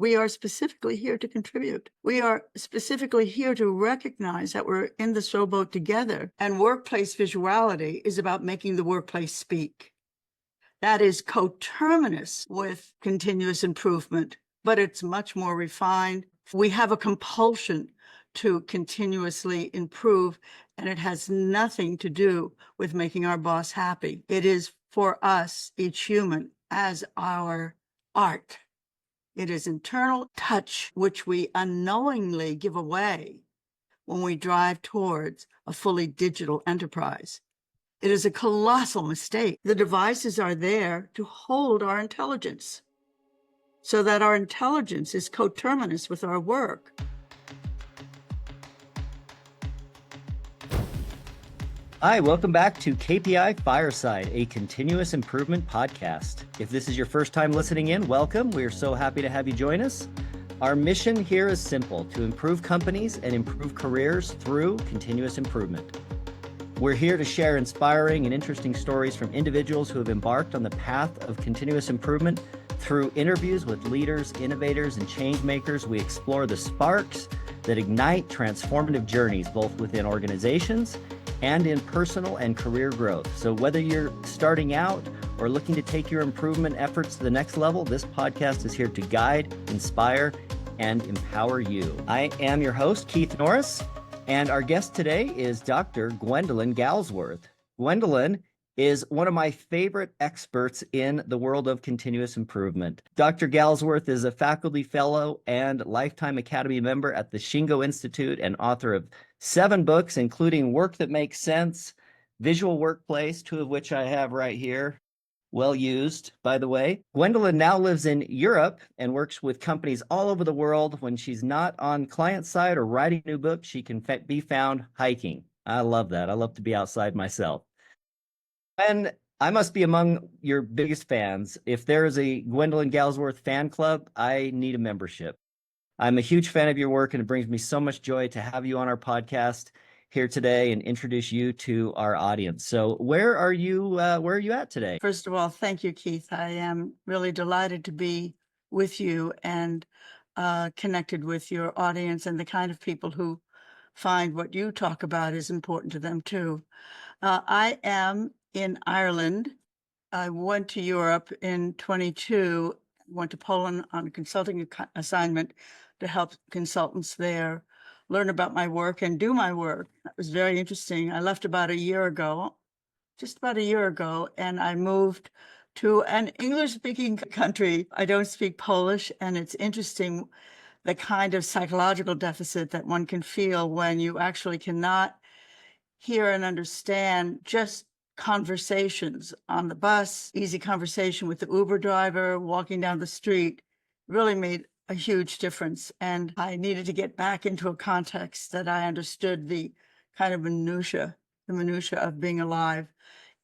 We are specifically here to contribute. We are specifically here to recognize that we're in this rowboat together. And workplace visuality is about making the workplace speak. That is coterminous with continuous improvement, but it's much more refined. We have a compulsion to continuously improve, and it has nothing to do with making our boss happy. It is for us, each human, as our art. It is internal touch, which we unknowingly give away when we drive towards a fully digital enterprise. It is a colossal mistake. The devices are there to hold our intelligence so that our intelligence is coterminous with our work. Hi, welcome back to KPI Fireside, a continuous improvement podcast. If this is your first time listening in, welcome. We are so happy to have you join us. Our mission here is simple: to improve companies and improve careers through continuous improvement. We're here to share inspiring and interesting stories from individuals who have embarked on the path of continuous improvement. Through interviews with leaders, innovators, and change makers, we explore the sparks that ignite transformative journeys, both within organizations and in personal and career growth. So whether you're starting out or looking to take your improvement efforts to the next level, this podcast is here to guide, inspire, and empower you. I am your host, Keith Norris, and our guest today is Dr. Gwendolyn Galsworth. Gwendolyn is one of my favorite experts in the world of continuous improvement. Dr. Galsworth is a faculty fellow and lifetime Academy member at the Shingo Institute and author of 7 books, including Work That Makes Sense, Visual Workplace, 2 of which I have right here. Well used, by the way. Gwendolyn now lives in Europe and works with companies all over the world. When she's not on client side or writing new books, she can be found hiking. I love that. I love to be outside myself. And I must be among your biggest fans. If there is a Gwendolyn Galsworth fan club, I need a membership. I'm a huge fan of your work, and it brings me so much joy to have you on our podcast here today and introduce you to our audience. So where are you at today? First of all, thank you, Keith. I am really delighted to be with you and connected with your audience and the kind of people who find what you talk about is important to them too. I am in Ireland. I went to Europe in 22, went to Poland on a consulting assignment to help consultants there learn about my work and do my work. That was very interesting. I left about a year ago, just about a year ago, and I moved to an English-speaking country. I don't speak Polish, and it's interesting the kind of psychological deficit that one can feel when you actually cannot hear and understand just conversations on the bus, easy conversation with the Uber driver, walking down the street, really made a huge difference. And I needed to get back into a context that I understood the kind of the minutia of being alive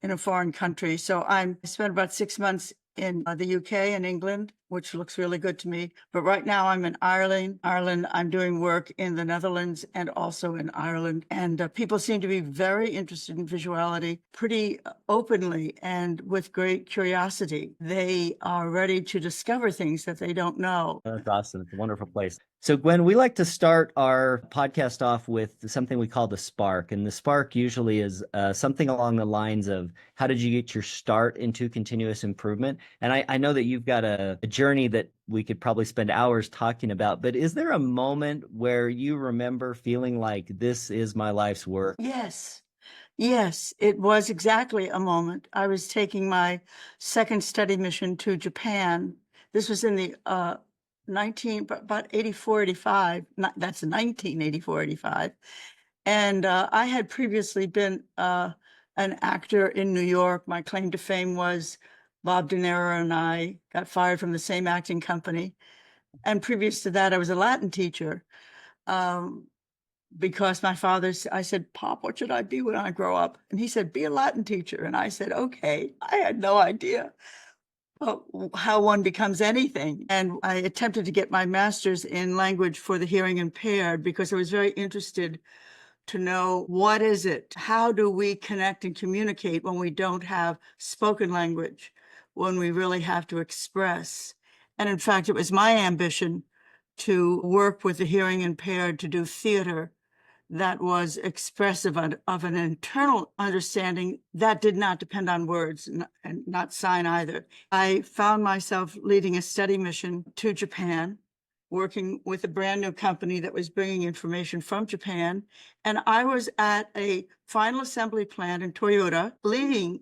in a foreign country. So I spent about 6 months in the UK and England, which looks really good to me. But right now I'm in Ireland. I'm doing work in the Netherlands and also in Ireland. And people seem to be very interested in visuality pretty openly and with great curiosity. They are ready to discover things that they don't know. That's awesome. It's a wonderful place. So Gwen, we like to start our podcast off with something we call the spark. And the spark usually is something along the lines of, how did you get your start into continuous improvement? And I know that you've got a journey that we could probably spend hours talking about, but is there a moment where you remember feeling like this is my life's work? Yes, it was exactly a moment. I was taking my second study mission to Japan. This was in the about 84, 85. That's 1984, 85. And I had previously been an actor in New York. My claim to fame was Bob De Niro and I got fired from the same acting company. And previous to that, I was a Latin teacher. Because my father, I said, "Pop, what should I be when I grow up?" And he said, "Be a Latin teacher." And I said, "Okay." I had no idea how one becomes anything. And I attempted to get my master's in language for the hearing impaired because I was very interested to know, what is it? How do we connect and communicate when we don't have spoken language, when we really have to express? And in fact, it was my ambition to work with the hearing impaired to do theater that was expressive of an internal understanding that did not depend on words and not sign either. I found myself leading a study mission to Japan, working with a brand new company that was bringing information from Japan. And I was at a final assembly plant in Toyota, leading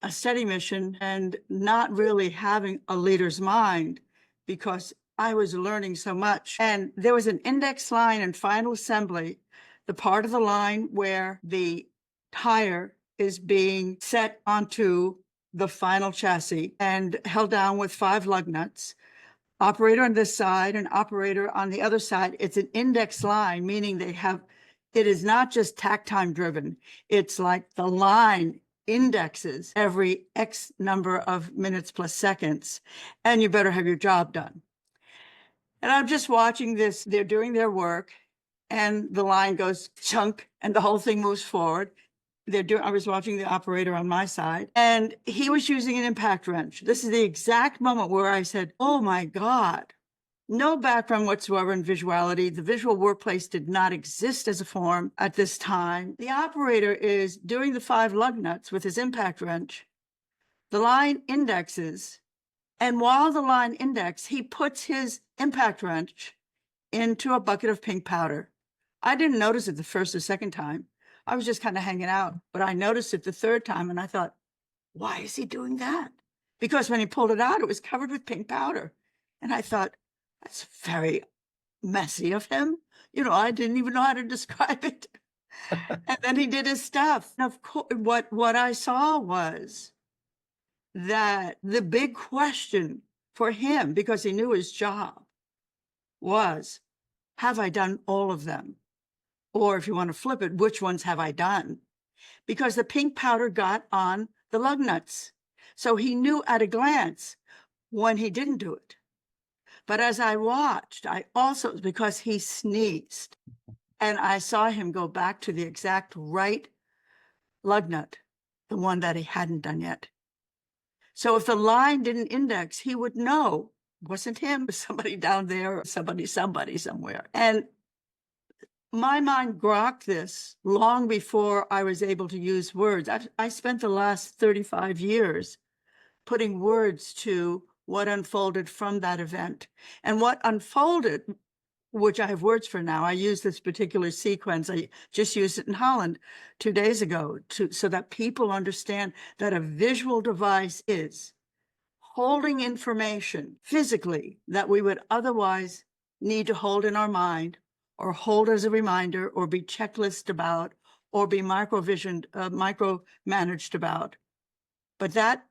a study mission and not really having a leader's mind because I was learning so much. And there was an index line in final assembly, the part of the line where the tire is being set onto the final chassis and held down with 5 lug nuts. Operator on this side and operator on the other side. It's an index line, meaning it is not just tack time driven. It's like the line indexes every X number of minutes plus seconds, and you better have your job done. And I'm just watching this, they're doing their work, and the line goes chunk, and the whole thing moves forward. I was watching the operator on my side, and he was using an impact wrench. This is the exact moment where I said, oh my God, no background whatsoever in visuality. The visual workplace did not exist as a form at this time. The operator is doing the 5 lug nuts with his impact wrench. The line indexes, and while the line index, he puts his impact wrench into a bucket of pink powder. I didn't notice it the first or second time. I was just kind of hanging out, but I noticed it the third time and I thought, why is he doing that? Because when he pulled it out, it was covered with pink powder. And I thought, that's very messy of him. I didn't even know how to describe it. And then he did his stuff. And of course, what I saw was that the big question for him, because he knew his job, was, have I done all of them? Or if you want to flip it, which ones have I done? Because the pink powder got on the lug nuts. So he knew at a glance when he didn't do it. But as I watched, I also, because he sneezed, and I saw him go back to the exact right lug nut, the one that he hadn't done yet. So if the line didn't index, he would know it wasn't him, it was somebody down there, or somebody somewhere. And my mind grokked this long before I was able to use words. I spent the last 35 years putting words to what unfolded from that event. And what unfolded, which I have words for now, I use this particular sequence. I just used it in Holland 2 days ago so that people understand that a visual device is holding information physically that we would otherwise need to hold in our mind, or hold as a reminder, or be checklisted about, or be micromanaged about. But that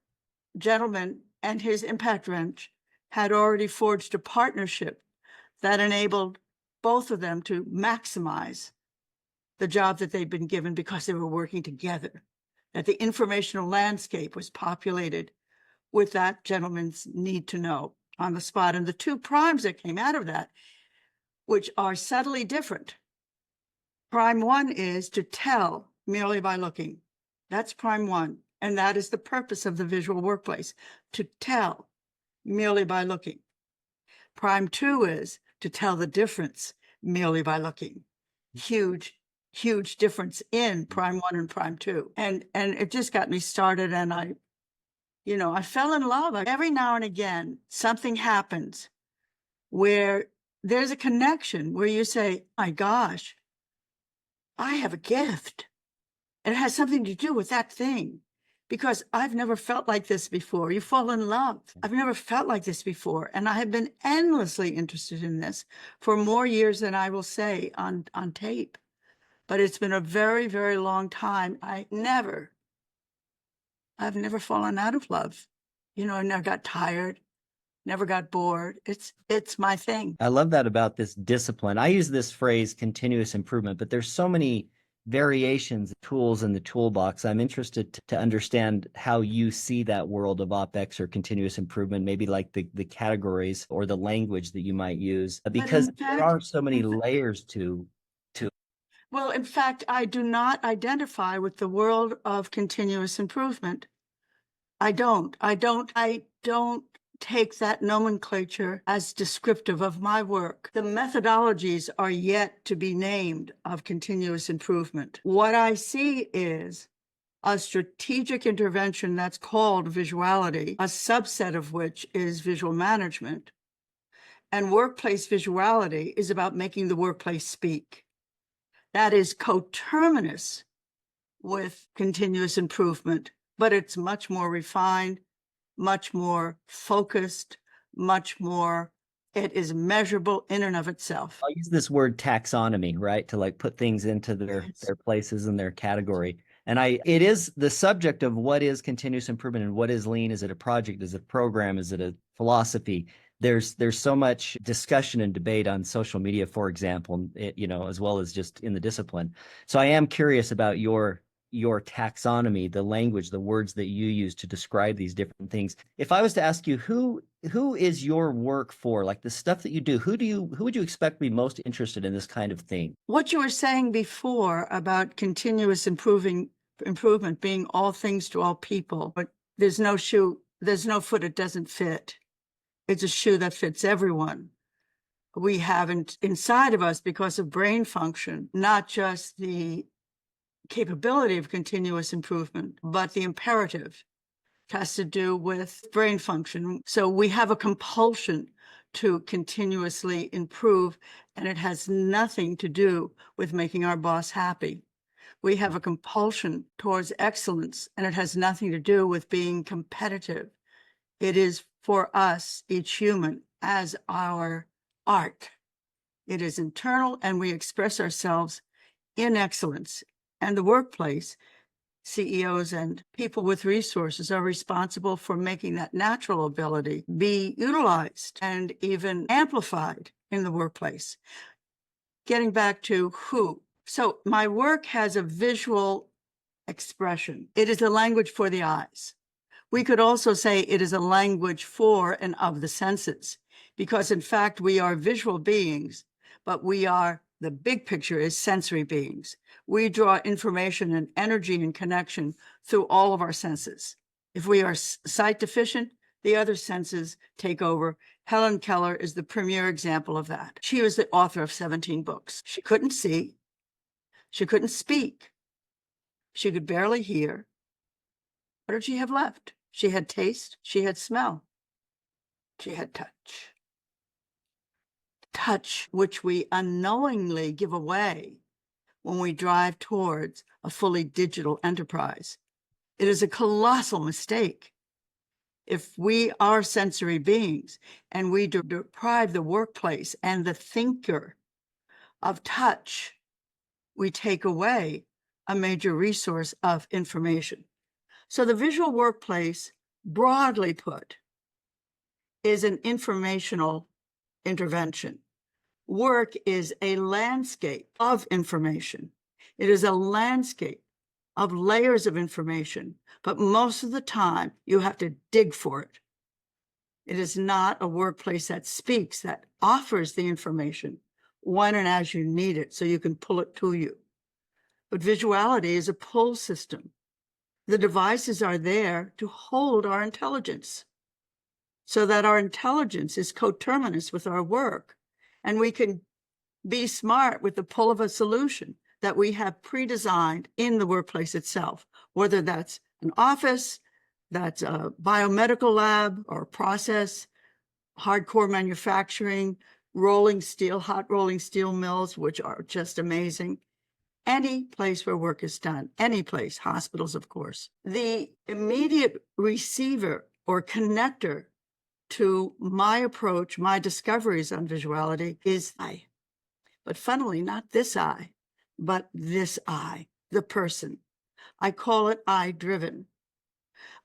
gentleman and his impact wrench had already forged a partnership that enabled both of them to maximize the job that they'd been given because they were working together, that the informational landscape was populated with that gentleman's need to know on the spot. And the 2 primes that came out of that, which are subtly different. Prime 1 is to tell merely by looking. That's prime 1. And that is the purpose of the visual workplace, to tell merely by looking. Prime 2 is to tell the difference merely by looking. Huge difference in prime 1 and prime 2. And it just got me started. And I fell in love. Every now and again, something happens where there's a connection where you say, my gosh, I have a gift. And it has something to do with that thing, because I've never felt like this before. You fall in love. I've never felt like this before. And I have been endlessly interested in this for more years than I will say on tape. But it's been a very, very long time. I've never fallen out of love. I never got tired. Never got bored. It's my thing. I love that about this discipline. I use this phrase continuous improvement, but there's so many variations, tools in the toolbox. I'm interested to understand how you see that world of OpEx or continuous improvement, maybe like the categories or the language that you might use, because there are so many layers to. Well, in fact, I do not identify with the world of continuous improvement. I don't take that nomenclature as descriptive of my work. The methodologies are yet to be named of continuous improvement. What I see is a strategic intervention that's called visuality, a subset of which is visual management. And workplace visuality is about making the workplace speak. That is coterminous with continuous improvement, but it's much more refined, much more focused, it is measurable in and of itself. I'll use this word taxonomy, right? To like put things into their places and their category. And it is the subject of what is continuous improvement and what is lean. Is it a project? Is it a program? Is it a philosophy? There's so much discussion and debate on social media, for example, as well as just in the discipline. So I am curious about your taxonomy, the language, the words that you use to describe these different things. If I was to ask you, who is your work for, like the stuff that you do, who would you expect to be most interested in this kind of thing? What you were saying before about continuous improvement being all things to all people, but there's no foot it doesn't fit. It's a shoe that fits everyone. We have inside of us, because of brain function, not just the capability of continuous improvement, but the imperative. It has to do with brain function. So we have a compulsion to continuously improve, and it has nothing to do with making our boss happy. We have a compulsion towards excellence, and it has nothing to do with being competitive. It is for us, each human, as our art. It is internal, and we express ourselves in excellence. And the workplace, CEOs and people with resources are responsible for making that natural ability be utilized and even amplified in the workplace. Getting back to who. So my work has a visual expression. It is a language for the eyes. We could also say it is a language for and of the senses, because in fact, we are visual beings, but the big picture is sensory beings. We draw information and energy and connection through all of our senses. If we are sight deficient, the other senses take over. Helen Keller is the premier example of that. She was the author of 17 books. She couldn't see. She couldn't speak. She could barely hear. What did she have left? She had taste. She had smell. She had touch. Touch, which we unknowingly give away when we drive towards a fully digital enterprise. It is a colossal mistake. If we are sensory beings and we deprive the workplace and the thinker of touch, we take away a major resource of information. So the visual workplace, broadly put, is an informational intervention. Work is a landscape of information. It is a landscape of layers of information, but most of the time you have to dig for it. It is not a workplace that speaks, that offers the information when and as you need it so you can pull it to you. But visuality is a pull system. The devices are there to hold our intelligence so that our intelligence is coterminous with our work, and we can be smart with the pull of a solution that we have pre-designed in the workplace itself, whether that's an office, that's a biomedical lab or process, hardcore manufacturing, hot rolling steel mills, which are just amazing. Any place where work is done, any place, hospitals, of course. The immediate receiver or connector to my approach, my discoveries on visuality is I. But funnily, not this I, but this I, the person. I call it I-driven.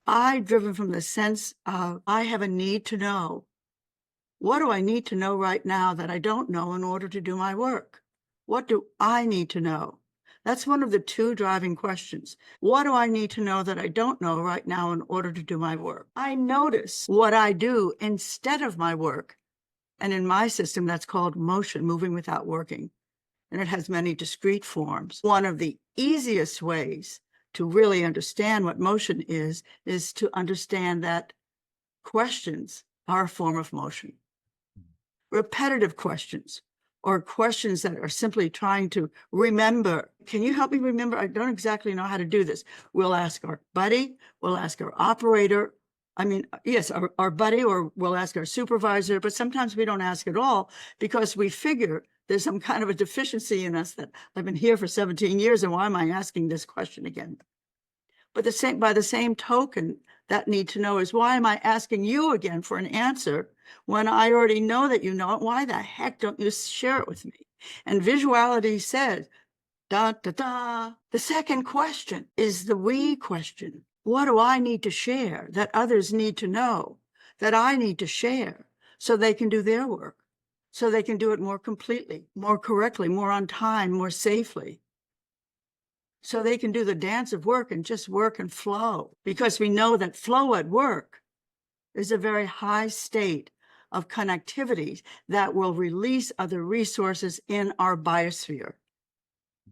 I-driven from the sense of I have a need to know. What do I need to know right now that I don't know in order to do my work? What do I need to know? That's one of the two driving questions. What do I need to know that I don't know right now in order to do my work? I notice what I do instead of my work. And in my system, that's called motion, moving without working. And it has many discrete forms. One of the easiest ways to really understand what motion is to understand that questions are a form of motion. Repetitive questions, or questions that are simply trying to remember. Can you help me remember? I don't exactly know how to do this. We'll ask our buddy, we'll ask our operator. I mean, yes, our buddy, or we'll ask our supervisor, but sometimes we don't ask at all because we figure there's some kind of a deficiency in us that I've been here for 17 years and why am I asking this question again? But by the same token, that need to know is, why am I asking you again for an answer when I already know that you know it? Why the heck don't you share it with me? And Visuality said, da, da, da. The second question is the we question. What do I need to share that others need to know, that I need to share so they can do their work, so they can do it more completely, more correctly, more on time, more safely? So they can do the dance of work and just work and flow, because we know that flow at work is a very high state of connectivity that will release other resources in our biosphere,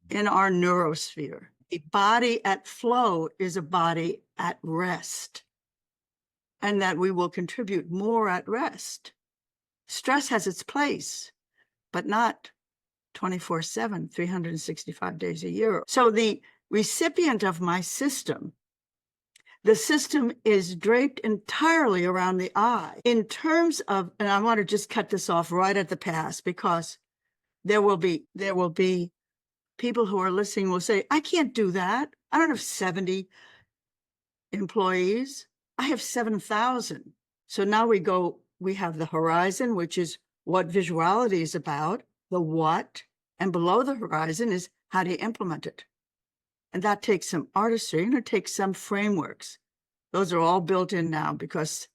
in our neurosphere. A body at flow is a body at rest, and that we will contribute more at rest. Stress has its place, but not 24/7, 365 days a year. So the recipient of my system, the system is draped entirely around the eye in terms of, and I want to just cut this off right at the pass, because there will be people who are listening will say, I can't do that. I don't have 70 employees. I have 7,000. So now we have the horizon, which is what Visuality is about, the what, and below the horizon is how do you implement it? And that takes some artistry and it takes some frameworks. Those are all built in now because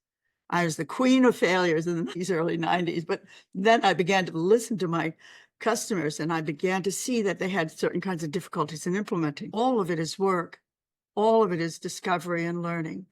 I was the queen of failures in these early 90s. But then I began to listen to my customers and I began to see that they had certain kinds of difficulties in implementing. All of it is work. All of it is discovery and learning.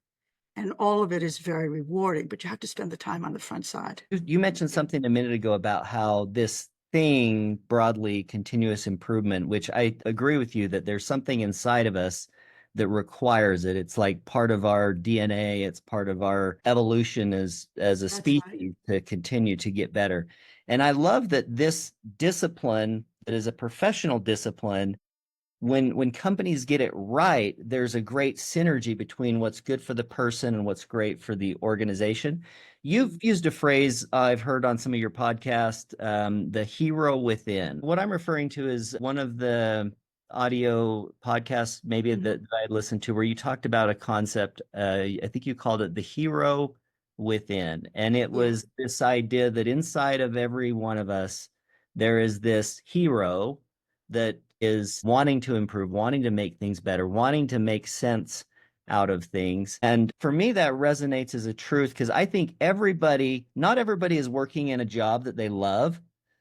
And all of it is very rewarding, but you have to spend the time on the front side. You mentioned something a minute ago about how this thing, broadly, continuous improvement, which I agree with you that there's something inside of us that requires it. It's like part of our DNA. It's part of our evolution as a species to continue to get better. And I love that this discipline, that is a professional discipline, when companies get it right, there's a great synergy between what's good for the person and what's great for the organization. You've used a phrase I've heard on some of your podcasts, the hero within. What I'm referring to is one of the audio podcasts maybe that I listened to where you talked about a concept, I think you called it the hero within. And it was this idea that inside of every one of us, there is this hero that is wanting to improve, wanting to make things better, wanting to make sense out of things. And for me, that resonates as a truth because I think not everybody is working in a job that they love,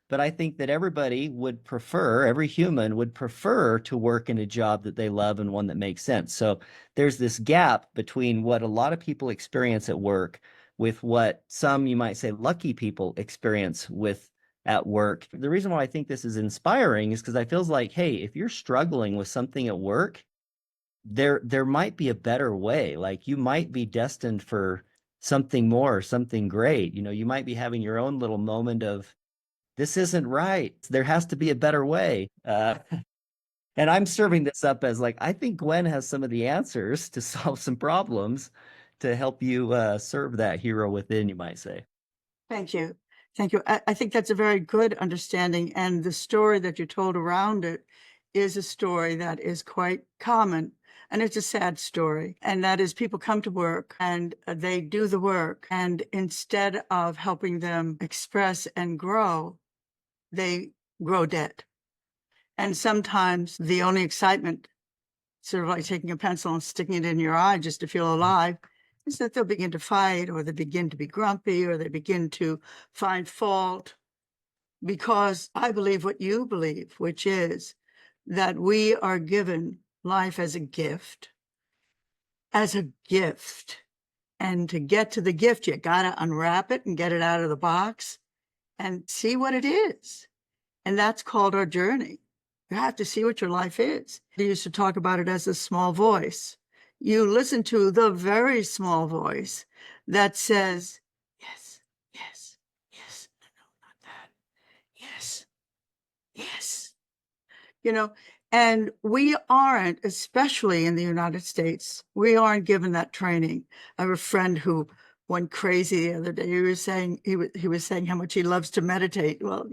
but I think that every human would prefer to work in a job that they love and one that makes sense. So there's this gap between what a lot of people experience at work with what some, you might say, lucky people experience at work. The reason why I think this is inspiring is because I feels like, hey, if you're struggling with something at work, there might be a better way. Like you might be destined for something more, something great. You might be having your own little moment of, this isn't right. There has to be a better way. And I'm serving this up as like, I think Gwen has some of the answers to solve some problems to help you serve that hero within, you might say. Thank you. Thank you. I think that's a very good understanding. And the story that you told around it is a story that is quite common. And it's a sad story. And that is people come to work and they do the work. And instead of helping them express and grow, they grow dead. And sometimes the only excitement, sort of like taking a pencil and sticking it in your eye just to feel alive, is that they'll begin to fight, or they begin to be grumpy, or they begin to find fault. Because I believe what you believe, which is that we are given life as a gift. And to get to the gift, you got to unwrap it and get it out of the box and see what it is. And that's called our journey. You have to see what your life is. They used to talk about it as a small voice. You listen to the very small voice that says, yes, And we aren't, especially in the United States, we aren't given that training. I have a friend who went crazy the other day. He was saying how much he loves to meditate. Well,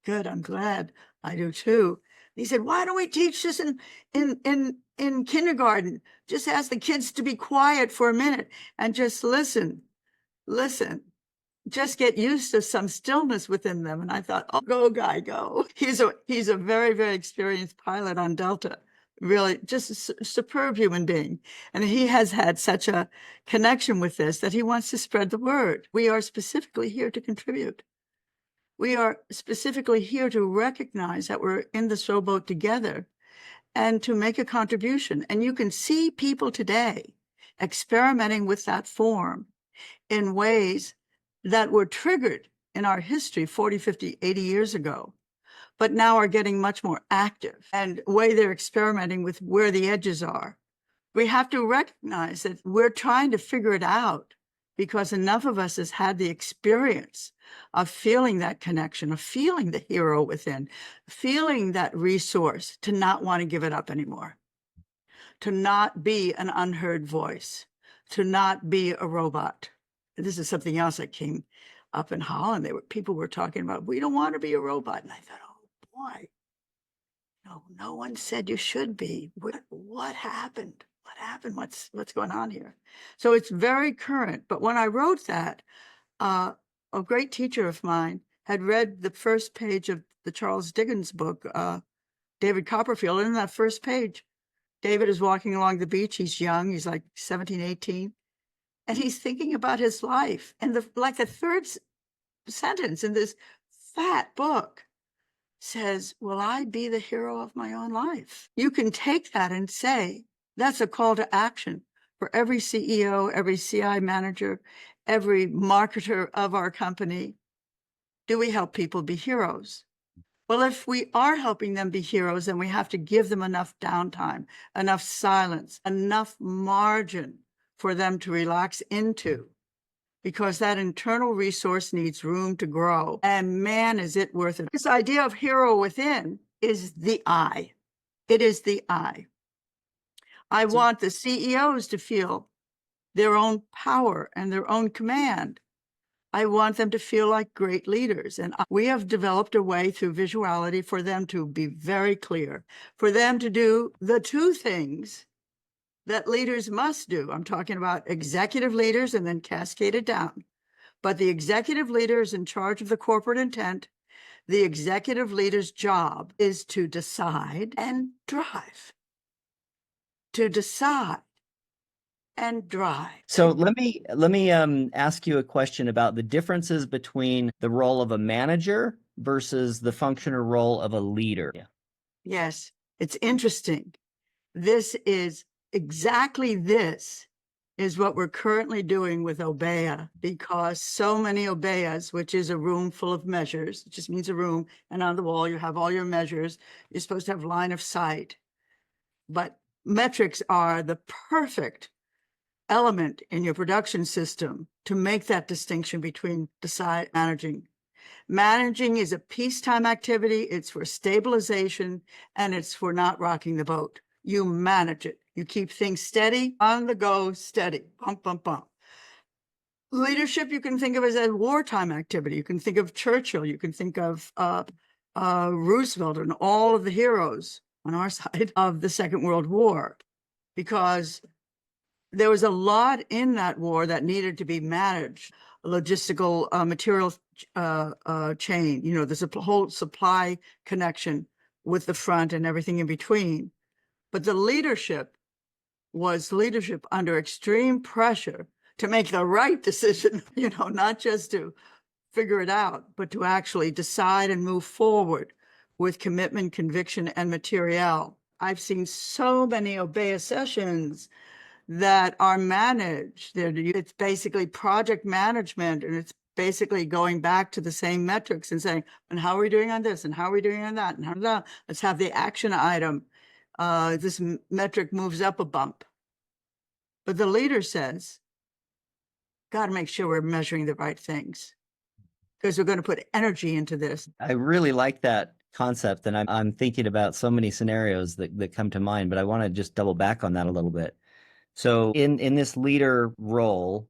good, I'm glad. I do too. He said, why don't we teach this in kindergarten? Just ask the kids to be quiet for a minute and just listen. Just get used to some stillness within them. And I thought, oh, go, guy, go. He's a very, very experienced pilot on Delta, really just a superb human being. And he has had such a connection with this that he wants to spread the word. We are specifically here to contribute. We are specifically here to recognize that we're in this rowboat together and to make a contribution. And you can see people today experimenting with that form in ways that were triggered in our history 40, 50, 80 years ago, but now are getting much more active, and the way they're experimenting with where the edges are. We have to recognize that we're trying to figure it out because enough of us has had the experience of feeling that connection, of feeling the hero within, feeling that resource to not want to give it up anymore, to not be an unheard voice, to not be a robot. This is something else that came up in Holland. People were talking about, we don't want to be a robot. And I thought, oh boy, no one said you should be. What happened? What happened? What's going on here? So it's very current. But when I wrote that, a great teacher of mine had read the first page of the Charles Dickens book, David Copperfield. And in that first page, David is walking along the beach. He's young. He's like 17, 18. And he's thinking about his life. And the third sentence in this fat book says, will I be the hero of my own life? You can take that and say, that's a call to action for every CEO, every CI manager, every marketer of our company. Do we help people be heroes? Well, if we are helping them be heroes, then we have to give them enough downtime, enough silence, enough margin for them to relax into, because that internal resource needs room to grow. And man, is it worth it. This idea of hero within is the I. It is the I. I want the CEOs to feel their own power and their own command. I want them to feel like great leaders. And we have developed a way through Visuality for them to be very clear, for them to do the two things that leaders must do. I'm talking about executive leaders and then cascaded down. But the executive leader is in charge of the corporate intent. The executive leader's job is to decide and drive. To decide and drive. So let me ask you a question about the differences between the role of a manager versus the function or role of a leader. Yes, it's interesting. This is what we're currently doing with Obeya, because so many Obeyas, which is a room full of measures, it just means a room, and on the wall you have all your measures. You're supposed to have line of sight. But metrics are the perfect element in your production system to make that distinction between managing. Managing is a peacetime activity. It's for stabilization, and it's for not rocking the boat. You manage it. You keep things steady, on the go, steady, bump, bump, bump. Leadership, you can think of as a wartime activity. You can think of Churchill. You can think of Roosevelt and all of the heroes on our side of the Second World War, because there was a lot in that war that needed to be managed. Logistical material chain, there's a whole supply connection with the front and everything in between. But the leadership was leadership under extreme pressure to make the right decision, not just to figure it out, but to actually decide and move forward with commitment, conviction, and material. I've seen so many Obeya sessions that are managed. It's basically project management, and it's basically going back to the same metrics and saying, and how are we doing on this, and how are we doing on that, and how that? Let's have the action item. This metric moves up a bump. But the leader says, got to make sure we're measuring the right things, because we're going to put energy into this. I really like that concept, and I'm thinking about so many scenarios that come to mind, but I want to just double back on that a little bit. So in this leader role,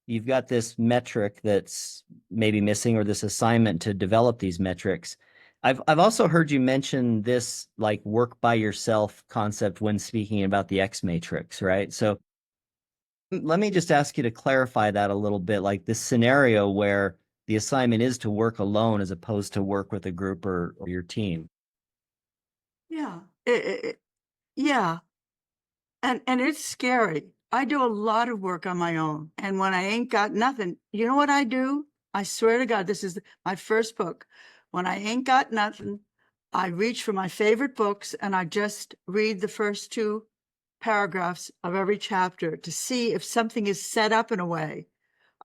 you've got this metric that's maybe missing, or this assignment to develop these metrics. I've also heard you mention this like work by yourself concept when speaking about the X matrix, right? So let me just ask you to clarify that a little bit, like this scenario where the assignment is to work alone as opposed to work with a group or your team. Yeah. Yeah. And it's scary. I do a lot of work on my own. And when I ain't got nothing, you know what I do? I swear to God, this is my first book. When I ain't got nothing, I reach for my favorite books and I just read the first two paragraphs of every chapter to see if something is set up in a way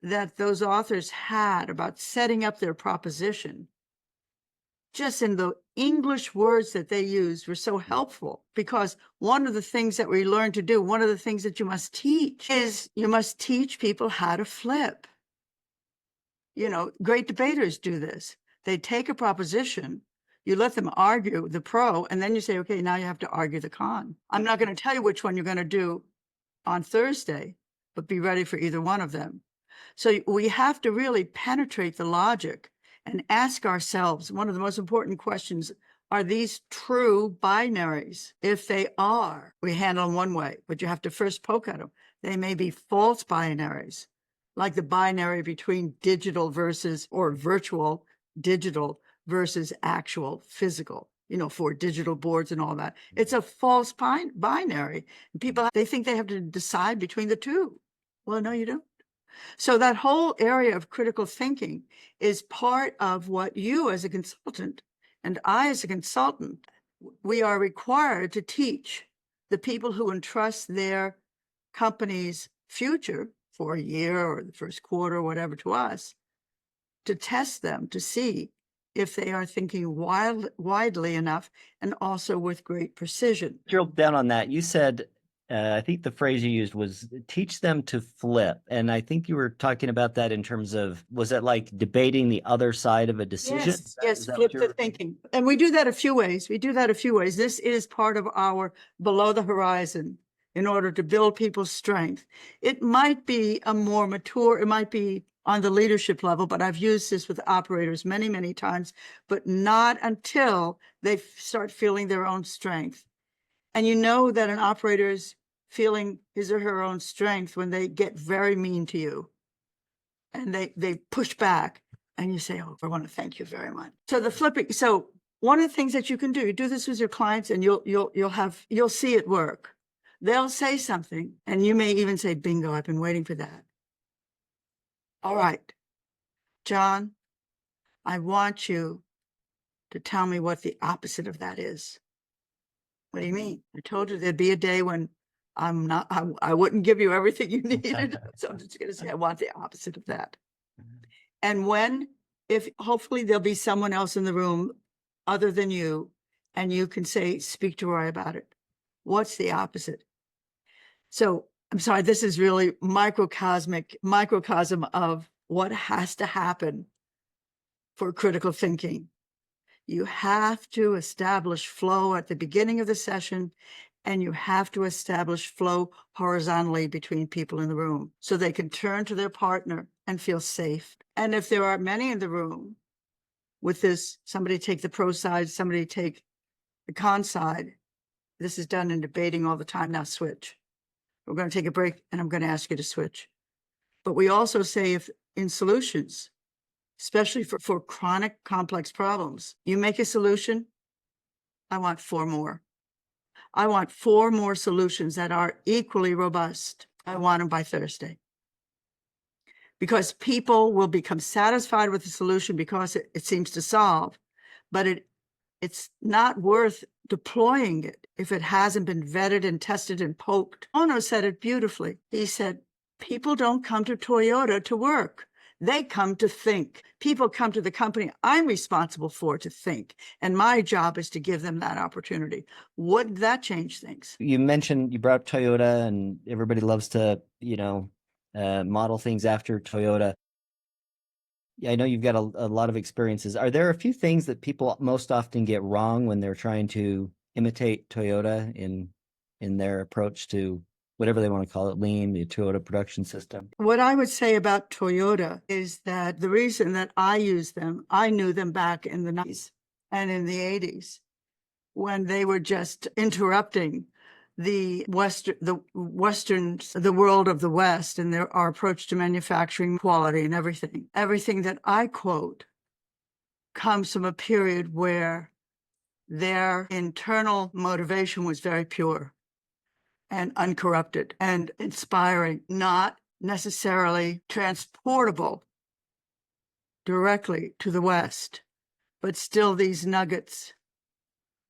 that those authors had about setting up their proposition. Just in the English words that they used were so helpful, because one of the things that we learn to do, one of the things that you must teach is you must teach people how to flip. You know, great debaters do this. They take a proposition, you let them argue the pro, and then you say, okay, now you have to argue the con. I'm not going to tell you which one you're going to do on Thursday, but be ready for either one of them. So we have to really penetrate the logic and ask ourselves one of the most important questions: are these true binaries? If they are, we handle them one way, but you have to first poke at them. They may be false binaries, like the binary between digital versus, or virtual digital versus actual physical, you know, for digital boards and all that. It's a false binary. People, they think they have to decide between the two. Well, no, you don't. So that whole area of critical thinking is part of what you as a consultant and I as a consultant, we are required to teach the people who entrust their company's future for a year or the first quarter or whatever to us, to test them to see if they are thinking widely enough and also with great precision. Drill down on that. You said, I think the phrase you used was teach them to flip. And I think you were talking about that in terms of, was it like debating the other side of a decision? Yes, flip the thinking. And we do that a few ways. This is part of our below the horizon in order to build people's strength. It might be a more mature, it might be on the leadership level, but I've used this with operators many, many times, but not until they start feeling their own strength. And you know that an operator is feeling his or her own strength when they get very mean to you and they push back and you say, oh, I want to thank you very much. So the flipping, so one of the things that you can do, you do this with your clients and you'll see it work. They'll say something and you may even say, bingo, I've been waiting for that. All right, John, I want you to tell me what the opposite of that is. What do you mean? I told you there'd be a day when I wouldn't give you everything you needed. So I'm just going to say, I want the opposite of that. And if hopefully there'll be someone else in the room other than you, and you can say, speak to Roy about it. What's the opposite? So I'm sorry, this is really microcosm of what has to happen for critical thinking. You have to establish flow at the beginning of the session, and you have to establish flow horizontally between people in the room so they can turn to their partner and feel safe. And if there are many in the room with this, somebody take the pro side, somebody take the con side. This is done in debating all the time. Now switch. We're going to take a break and I'm going to ask you to switch. But we also say, if in solutions, especially for chronic complex problems, you make a solution, I want 4 more. I want 4 more solutions that are equally robust. I want them by Thursday. Because people will become satisfied with the solution because it seems to solve, but it's not worth deploying it if it hasn't been vetted and tested and poked. Ono said it beautifully. He said, people don't come to Toyota to work. They come to think. People come to the company I'm responsible for to think. And my job is to give them that opportunity. Would that change things? You brought up Toyota, and everybody loves to, model things after Toyota. I know you've got a lot of experiences. Are there a few things that people most often get wrong when they're trying to imitate Toyota in their approach to whatever they want to call it, lean, the Toyota production system? What I would say about Toyota is that the reason that I use them, I knew them back in the 90s and in the 80s when they were just interrupting the world of the West and our approach to manufacturing quality and everything. Everything that I quote comes from a period where their internal motivation was very pure and uncorrupted and inspiring, not necessarily transportable directly to the West, but still these nuggets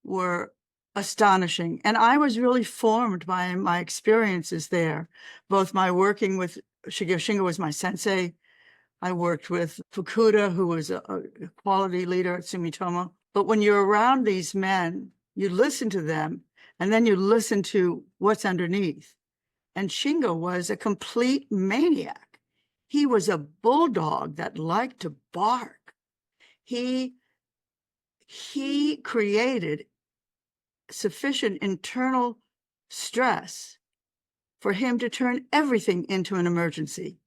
were astonishing. And I was really formed by my experiences there, both my working with Shingo was my sensei. I worked with Fukuda, who was a quality leader at Sumitomo. But when you're around these men, you listen to them, and then you listen to what's underneath. And Shingo was a complete maniac. He was a bulldog that liked to bark. He created sufficient internal stress for him to turn everything into an emergency.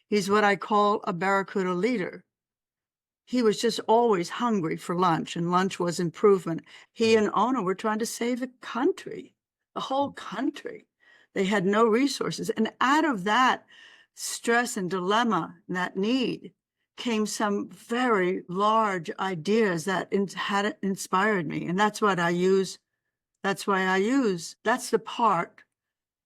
He's what I call a barracuda leader. He was just always hungry for lunch, and lunch was improvement. He and Ono were trying to save the country, the whole country. They had no resources. And out of that stress and dilemma, and that need, came some very large ideas that had inspired me. And that's what I use. That's the part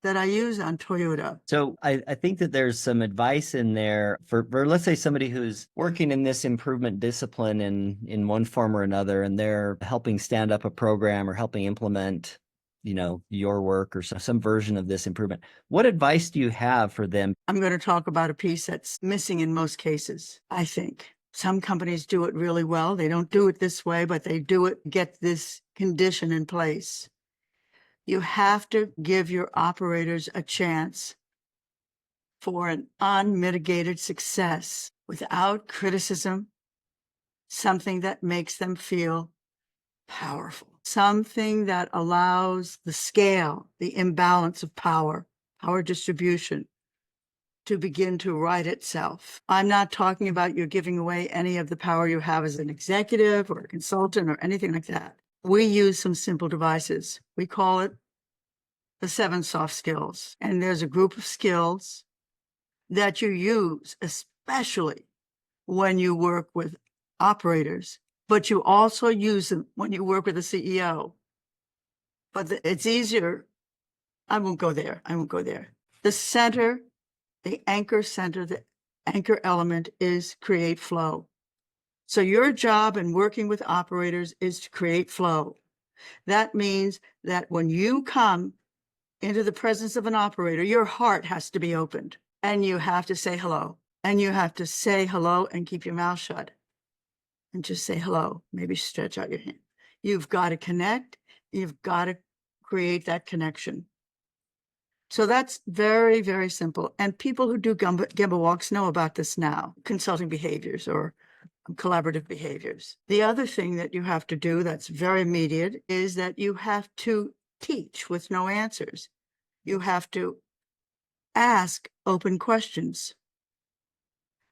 that I use on Toyota. So I think that there's some advice in there for let's say somebody who's working in this improvement discipline in one form or another, and they're helping stand up a program or helping implement, your work or some version of this improvement. What advice do you have for them? I'm going to talk about a piece that's missing in most cases, I think. Some companies do it really well. They don't do it this way, but they do it, get this condition in place. You have to give your operators a chance for an unmitigated success without criticism, something that makes them feel powerful, something that allows the scale, the imbalance of power distribution to begin to right itself. I'm not talking about you giving away any of the power you have as an executive or a consultant or anything like that. We use some simple devices. We call it the 7 soft skills. And there's a group of skills that you use, especially when you work with operators, but you also use them when you work with a CEO. But it's easier. I won't go there. The center, the anchor element is create flow. So your job in working with operators is to create flow. That means that when you come into the presence of an operator, your heart has to be opened and you have to say hello. And you have to say hello and keep your mouth shut and just say hello. Maybe stretch out your hand. You've got to connect. You've got to create that connection. So that's very, very simple. And people who do Gemba walks know about this now, consulting behaviors or collaborative behaviors. The other thing that you have to do that's very immediate is that you have to teach with no answers. You have to ask open questions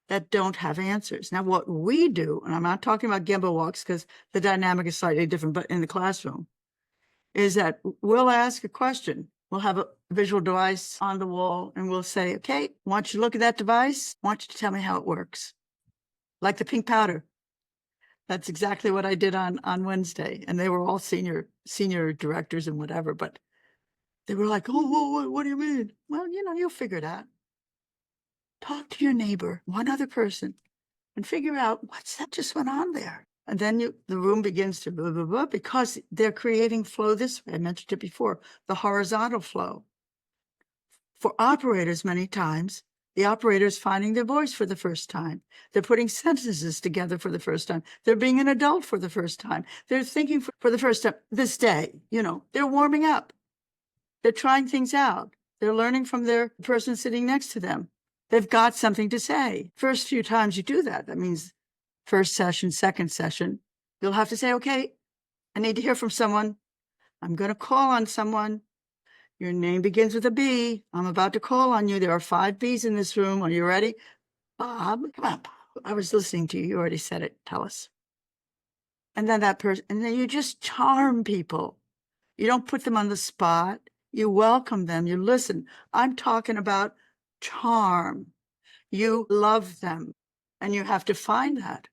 that don't have answers. Now, what we do, and I'm not talking about Gemba walks because the dynamic is slightly different, but in the classroom, is that we'll ask a question. We'll have a visual device on the wall and we'll say, okay, I want you to look at that device. I want you to tell me how it works. Like the pink powder. That's exactly what I did on Wednesday. And they were all senior directors and whatever, but they were like, oh, what do you mean? Well, you'll figure it out. Talk to your neighbor, one other person, and figure out what's that just went on there. And then the room begins to blah, blah, blah, because they're creating flow this way. I mentioned it before, the horizontal flow. For operators, many times, the operator is finding their voice for the first time. They're putting sentences together for the first time. They're being an adult for the first time. They're thinking for the first time this day, they're warming up. They're trying things out. They're learning from their person sitting next to them. They've got something to say. First few times you do that, that means first session, second session, you'll have to say, okay, I need to hear from someone. I'm going to call on someone. Your name begins with a B. I'm about to call on you. There are 5 Bs in this room. Are you ready? Bob, come on, Bob. I was listening to you. You already said it. Tell us. And then that person, and then you just charm people. You don't put them on the spot. You welcome them. You listen. I'm talking about charm. You love them, and you have to find that.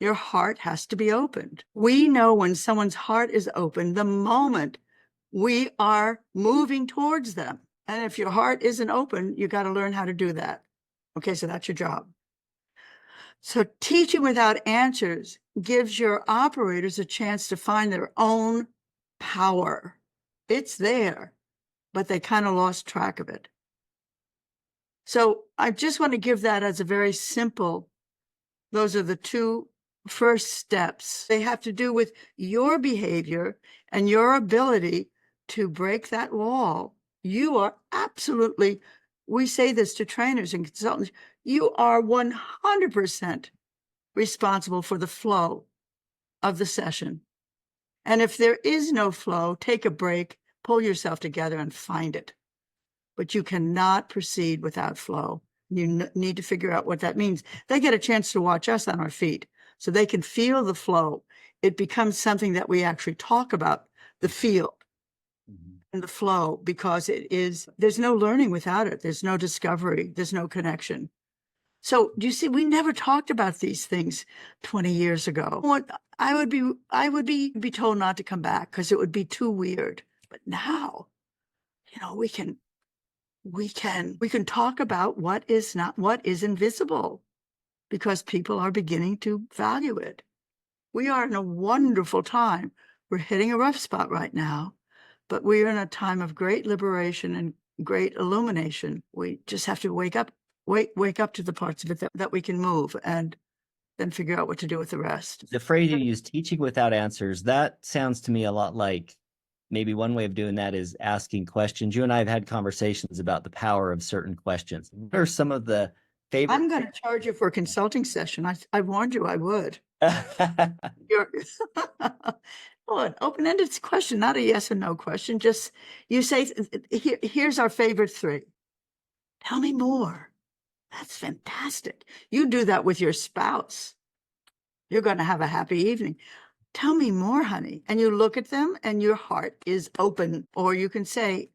Your heart has to be opened. We know when someone's heart is open the moment we are moving towards them. And if your heart isn't open, you got to learn how to do that. Okay, so that's your job. So teaching without answers gives your operators a chance to find their own power. It's there, but they kind of lost track of it. So I just want to give that as a very simple, those are the 2 first steps. They have to do with your behavior and your ability to break that wall. You are absolutely, we say this to trainers and consultants, you are 100% responsible for the flow of the session. And if there is no flow, take a break, pull yourself together and find it. But you cannot proceed without flow. You need to figure out what that means. They get a chance to watch us on our feet so they can feel the flow. It becomes something that we actually talk about, the field and the flow, because there's no learning without it. There's no discovery. There's no connection. So do you see, we never talked about these things 20 years ago. I would be told not to come back because it would be too weird. But now, we can talk about what is invisible, because people are beginning to value it. We are in a wonderful time. We're hitting a rough spot right now, but we are in a time of great liberation and great illumination. We just have to wake up to the parts of it that we can move, and then figure out what to do with the rest. The phrase you use, teaching without answers, that sounds to me a lot like, maybe one way of doing that is asking questions. You and I have had conversations about the power of certain questions. What are some of the favorite? I'm going to charge you for a consulting session. I warned you I would. Well, an open-ended question, not a yes or no question. Just you say, here's our favorite 3. Tell me more. That's fantastic. You do that with your spouse. You're going to have a happy evening. Tell me more, honey. And you look at them and your heart is open. Or you can say,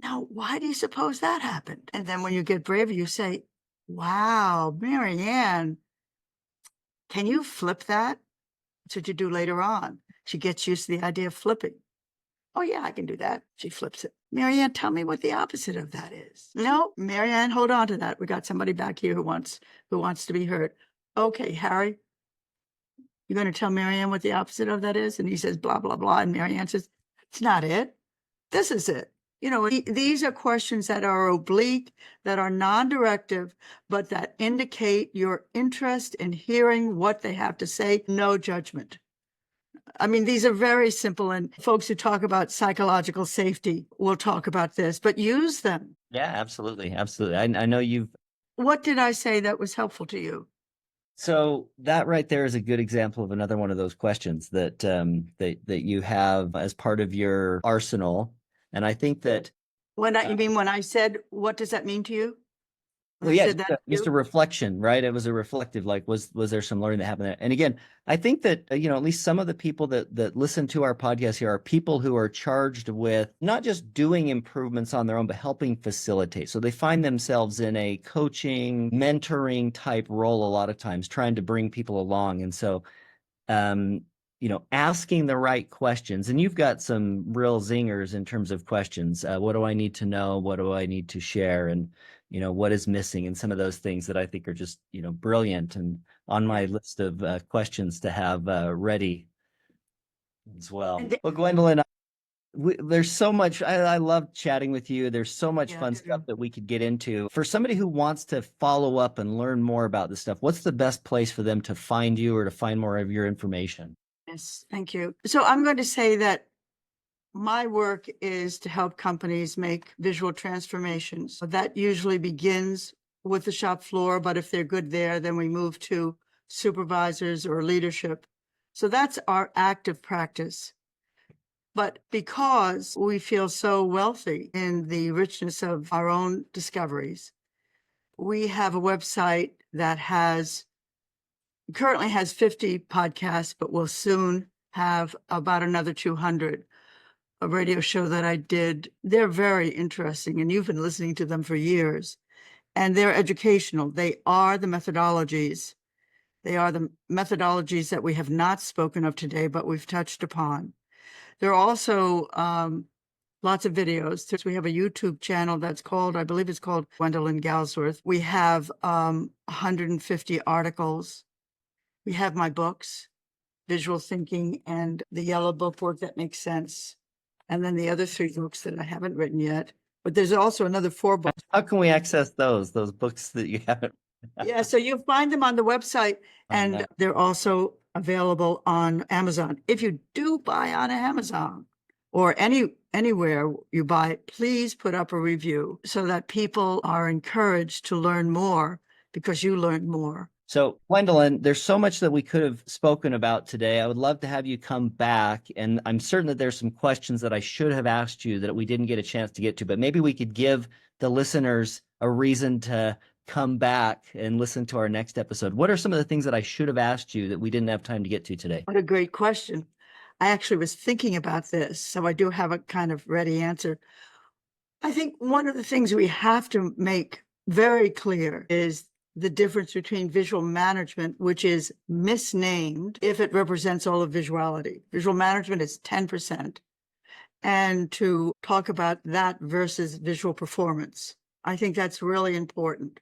now, why do you suppose that happened? And then when you get braver, you say, wow, Marianne, can you flip that? That's what you do later on. She gets used to the idea of flipping. Oh, yeah, I can do that. She flips it. Marianne, tell me what the opposite of that is. No, Marianne, hold on to that. We got somebody back here who wants to be heard. Okay, Harry, you're going to tell Marianne what the opposite of that is? And he says, blah, blah, blah. And Marianne says, it's not it. This is it. These are questions that are oblique, that are non-directive, but that indicate your interest in hearing what they have to say. No judgment. I mean, these are very simple, and folks who talk about psychological safety will talk about this, but use them. Yeah, absolutely. Absolutely. I know you've. What did I say that was helpful to you? So that right there is a good example of another one of those questions that that you have as part of your arsenal. And I think that When I said, what does that mean to you? well, yeah, just a reflection, right? It was a reflective, like, was there some learning that happened there? And again, I think that, at least some of the people that listen to our podcast here are people who are charged with not just doing improvements on their own, but helping facilitate. So they find themselves in a coaching, mentoring type role a lot of times, trying to bring people along. And so, asking the right questions, and you've got some real zingers in terms of questions. What do I need to know? What do I need to share? And what is missing, and some of those things that I think are just, brilliant and on my list of questions to have ready as well. Well, Gwendolyn, there's so much. I love chatting with you. There's so much fun stuff that we could get into. For somebody who wants to follow up and learn more about this stuff, what's the best place for them to find you or to find more of your information? Yes, thank you. So I'm going to say that my work is to help companies make visual transformations. That usually begins with the shop floor, but if they're good there, then we move to supervisors or leadership. So that's our active practice. But because we feel so wealthy in the richness of our own discoveries, we have a website that currently has 50 podcasts, but will soon have about another 200. A radio show that I did. They're very interesting, and you've been listening to them for years. And they're educational. They are the methodologies. They are the methodologies that we have not spoken of today, but we've touched upon. There are also lots of videos. We have a YouTube channel that's called, I believe it's called Gwendolyn Galsworth. We have 150 articles. We have my books, Visual Thinking and The Yellow Book, Work That Makes Sense. And then the other 3 books that I haven't written yet. But there's also another 4 books. How can we access those books that you haven't? Yeah, so you'll find them on the website, and they're also available on Amazon. If you do buy on Amazon or anywhere you buy, please put up a review so that people are encouraged to learn more because you learn more. So, Gwendolyn, there's so much that we could have spoken about today. I would love to have you come back, and I'm certain that there's some questions that I should have asked you that we didn't get a chance to get to, but maybe we could give the listeners a reason to come back and listen to our next episode. What are some of the things that I should have asked you that we didn't have time to get to today? What a great question. I actually was thinking about this, so I do have a kind of ready answer. I think one of the things we have to make very clear is the difference between visual management, which is misnamed if it represents all of visuality. Visual management is 10%. And to talk about that versus visual performance. I think that's really important,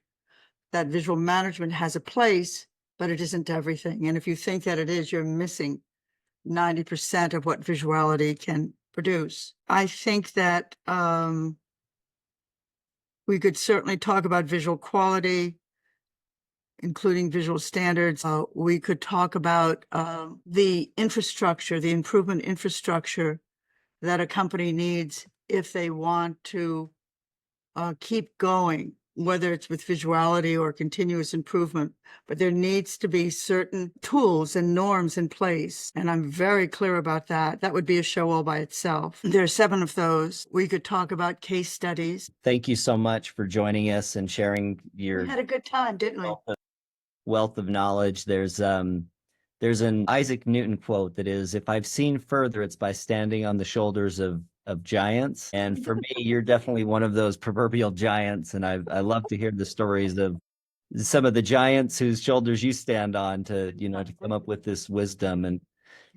that visual management has a place, but it isn't everything. And if you think that it is, you're missing 90% of what visuality can produce. I think that we could certainly talk about visual quality, including visual standards. We could talk about the infrastructure, the improvement infrastructure that a company needs if they want to keep going, whether it's with visuality or continuous improvement. But there needs to be certain tools and norms in place. And I'm very clear about that. That would be a show all by itself. There are 7 of those. We could talk about case studies. Thank you so much for joining us and sharing your We had a good time, didn't we? wealth of knowledge. There's an Isaac Newton quote that is, "If I've seen further, it's by standing on the shoulders of giants." And for me, you're definitely one of those proverbial giants. And I love to hear the stories of some of the giants whose shoulders you stand on to come up with this wisdom. And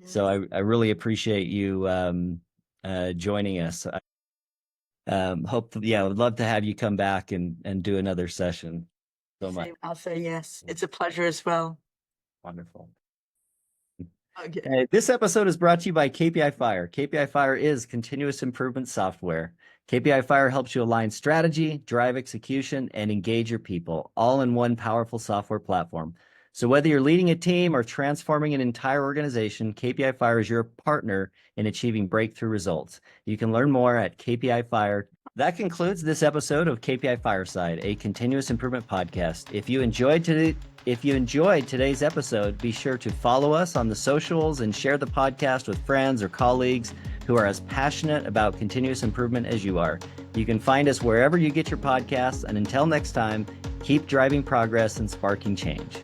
so I really appreciate you joining us. I would love to have you come back and do another session. So much. I'll say yes. It's a pleasure as well. Wonderful. Okay. This episode is brought to you by KPI Fire. KPI Fire is continuous improvement software. KPI Fire helps you align strategy, drive execution, and engage your people, all in one powerful software platform. So whether you're leading a team or transforming an entire organization, KPI Fire is your partner in achieving breakthrough results. You can learn more at KPI Fire. That concludes this episode of KPI Fireside, a continuous improvement podcast. If you enjoyed today's episode, be sure to follow us on the socials and share the podcast with friends or colleagues who are as passionate about continuous improvement as you are. You can find us wherever you get your podcasts, and until next time, keep driving progress and sparking change.